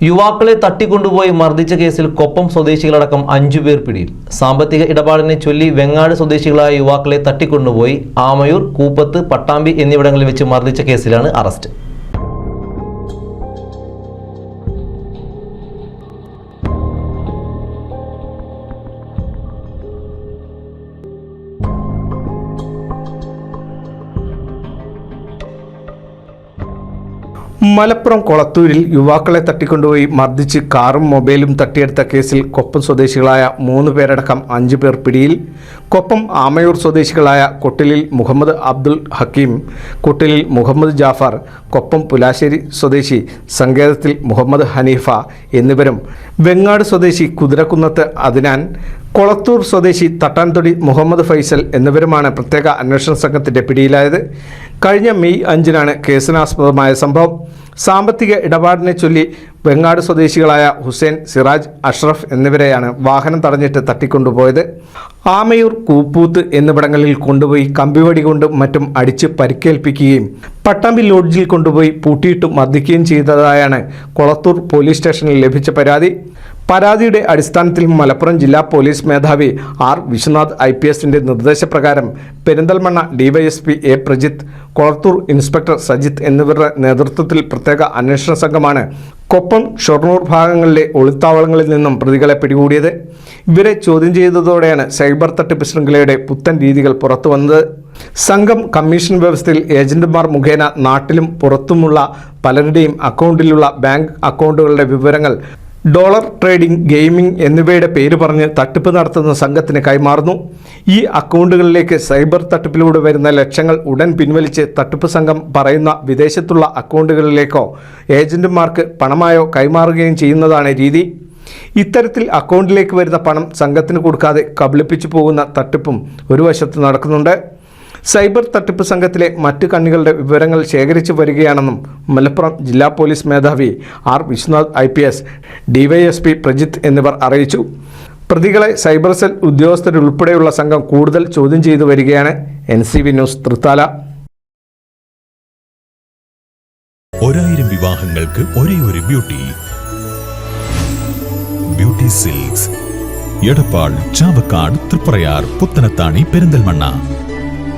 യുവാക്കളെ തട്ടിക്കൊണ്ടുപോയി മർദ്ദിച്ച കേസിൽ കൊപ്പം സ്വദേശികളടക്കം 5 പേർ പിടിയിൽ. സാമ്പത്തിക ഇടപാടിനെ ചൊല്ലി വെങ്ങാട് സ്വദേശികളായ യുവാക്കളെ തട്ടിക്കൊണ്ടുപോയി ആമയൂർ, കൂപ്പത്ത്, പട്ടാമ്പി എന്നിവിടങ്ങളിൽ വെച്ച് മർദ്ദിച്ച കേസിലാണ് അറസ്റ്റ്. മലപ്പുറം കൊളത്തൂരിൽ യുവാക്കളെ തട്ടിക്കൊണ്ടുപോയി മർദ്ദിച്ച് കാറും മൊബൈലും തട്ടിയെടുത്ത കേസിൽ കൊപ്പം സ്വദേശികളായ 3 പേരടക്കം 5 പേർ പിടിയിൽ. കൊപ്പം ആമയൂർ സ്വദേശികളായ കൊട്ടിലിൽ മുഹമ്മദ് അബ്ദുൽ ഹക്കീം, കൊട്ടിലിൽ മുഹമ്മദ് ജാഫർ, കൊപ്പം പുലാശ്ശേരി സ്വദേശി സങ്കേതത്തിൽ മുഹമ്മദ് ഹനീഫ എന്നിവരും വെങ്ങാട് സ്വദേശി കുതിരക്കുന്നത്ത് അദ്നാൻ, കൊളത്തൂർ സ്വദേശി തട്ടാൻതൊടി മുഹമ്മദ് ഫൈസൽ എന്നിവരുമാണ് പ്രത്യേക അന്വേഷണ സംഘത്തിൻ്റെ പിടിയിലായത്. കഴിഞ്ഞ മെയ് 5-നാണ് കേസിനാസ്പദമായ സംഭവം. സാമ്പത്തിക ഇടപാടിനെ ചൊല്ലി വെങ്ങാട് സ്വദേശികളായ ഹുസൈൻ, സിറാജ്, അഷ്റഫ് എന്നിവരെയാണ് വാഹനം തടഞ്ഞിട്ട് തട്ടിക്കൊണ്ടുപോയത്. ആമയൂർ, കൂപ്പൂത്ത് എന്നിവിടങ്ങളിൽ കൊണ്ടുപോയി കമ്പിവടി കൊണ്ടും മറ്റും അടിച്ച് പരിക്കേൽപ്പിക്കുകയും പട്ടാമ്പി ലോഡ്ജിൽ കൊണ്ടുപോയി പൂട്ടിയിട്ട് മർദ്ദിക്കുകയും ചെയ്തതായാണ് കൊളത്തൂർ പോലീസ് സ്റ്റേഷനിൽ ലഭിച്ച പരാതി. പരാതിയുടെ അടിസ്ഥാനത്തിൽ മലപ്പുറം ജില്ലാ പോലീസ് മേധാവി ആർ വിശ്വനാഥ് IPSന്റെ നിർദ്ദേശപ്രകാരം Perinthalmanna DYSP A Prajith, Kolathur inspector Sajith എന്നിവരുടെ നേതൃത്വത്തിൽ പ്രത്യേക അന്വേഷണ സംഘമാണ് കൊപ്പം, ഷൊർണൂർ ഭാഗങ്ങളിലെ ഒളിത്താവളങ്ങളിൽ നിന്നും പ്രതികളെ പിടികൂടിയത്. ഇവരെ ചോദ്യം ചെയ്തതോടെയാണ് സൈബർ തട്ടിപ്പ് ശൃംഖലയുടെ പുത്തൻ രീതികൾ പുറത്തു വന്നത്. സംഘം കമ്മീഷൻ വ്യവസ്ഥയിൽ ഏജന്റുമാർ മുഖേന നാട്ടിലും പുറത്തുമുള്ള പലരുടെയും അക്കൗണ്ടിലുള്ള ബാങ്ക് അക്കൗണ്ടുകളുടെ വിവരങ്ങൾ ഡോളർ ട്രേഡിംഗ്, ഗെയിമിംഗ് എന്നിവയുടെ പേര് പറഞ്ഞ് തട്ടിപ്പ് നടത്തുന്ന സംഘത്തിന് കൈമാറുന്നു. ഈ അക്കൗണ്ടുകളിലേക്ക് സൈബർ തട്ടിപ്പിലൂടെ വരുന്ന ലക്ഷങ്ങൾ ഉടൻ പിൻവലിച്ച് തട്ടിപ്പ് സംഘം പറയുന്ന വിദേശത്തുള്ള അക്കൗണ്ടുകളിലേക്കോ ഏജന്റുമാർക്ക് പണമായോ കൈമാറുകയും ചെയ്യുന്നതാണ് രീതി. ഇത്തരത്തിൽ അക്കൗണ്ടിലേക്ക് വരുന്ന പണം സംഘത്തിന് കൊടുക്കാതെ കബളിപ്പിച്ചു പോകുന്ന തട്ടിപ്പും ഒരു വശത്ത് നടക്കുന്നുണ്ട്. സൈബർ തട്ടിപ്പ് സംഘത്തിലെ മറ്റ് കണ്ണികളുടെ വിവരങ്ങൾ ശേഖരിച്ചു വരികയാണെന്നും മലപ്പുറം ജില്ലാ പോലീസ് മേധാവി R Vishwanath IPS, DYSP Prajith എന്നിവർ അറിയിച്ചു. പ്രതികളെ സൈബർ സെൽ ഉദ്യോഗസ്ഥരുൾപ്പെടെയുള്ള സംഘം കൂടുതൽ ചോദ്യം ചെയ്തു വരികയാണ്. NCV news, Thrithala. 1000 വിവാഹങ്ങൾക്ക് ഒരേ ഒരു ബ്യൂട്ടി സിൽക്സ്, എടപ്പാൾ, ചാവക്കാട്, തൃപ്രയാർ, പുത്തനത്താണി, പെരിന്തൽമണ്ണ.